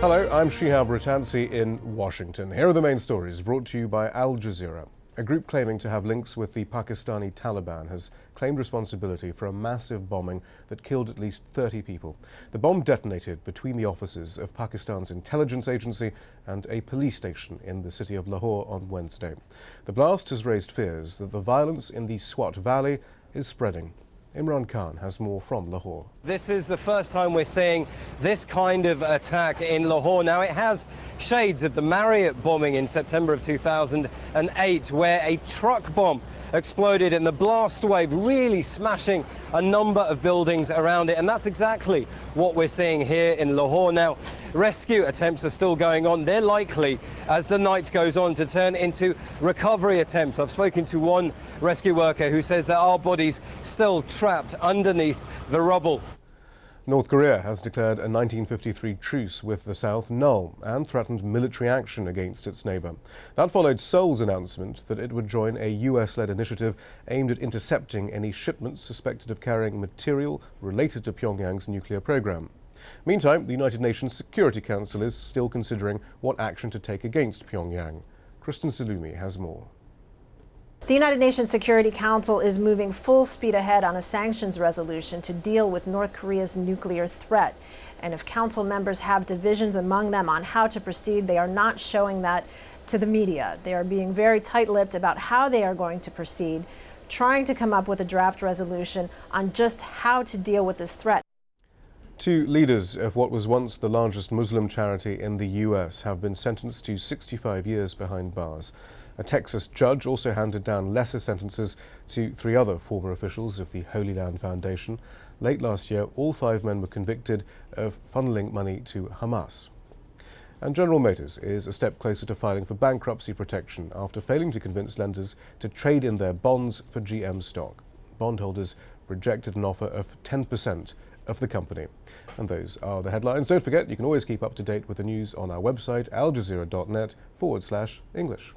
Hello, I'm Shihab Ratansi in Washington. Here are the main stories brought to you by Al Jazeera. A group claiming to have links with the Pakistani Taliban has claimed responsibility for a massive bombing that killed at least 30 people. The bomb detonated between the offices of Pakistan's intelligence agency and a police station in the city of Lahore on Wednesday. The blast has raised fears that the violence in the Swat Valley is spreading. Imran Khan has more from Lahore. This is the first time we're seeing this kind of attack in Lahore. Now, it has shades of the Marriott bombing in September of 2008, where a truck bomb exploded in the blast wave, really smashing a number of buildings around it. And that's exactly what we're seeing here in Lahore. Now, rescue attempts are still going on. They're likely, as the night goes on, to turn into recovery attempts. I've spoken to one rescue worker who says there are bodies still trapped underneath the rubble. North Korea has declared a 1953 truce with the South null and threatened military action against its neighbour. That followed Seoul's announcement that it would join a US-led initiative aimed at intercepting any shipments suspected of carrying material related to Pyongyang's nuclear program. Meantime, the United Nations Security Council is still considering what action to take against Pyongyang. Kristen Salumi has more. The United Nations Security Council is moving full speed ahead on a sanctions resolution to deal with North Korea's nuclear threat. And if council members have divisions among them on how to proceed, they are not showing that to the media. They are being very tight-lipped about how they are going to proceed, trying to come up with a draft resolution on just how to deal with this threat. Two leaders of what was once the largest Muslim charity in the US have been sentenced to 65 years behind bars. A Texas judge also handed down lesser sentences to three other former officials of the Holy Land Foundation. Late last year, all five men were convicted of funneling money to Hamas. And General Motors is a step closer to filing for bankruptcy protection after failing to convince lenders to trade in their bonds for GM stock. Bondholders rejected an offer of 10% of the company. And those are the headlines. Don't forget, you can always keep up to date with the news on our website, aljazeera.net/English.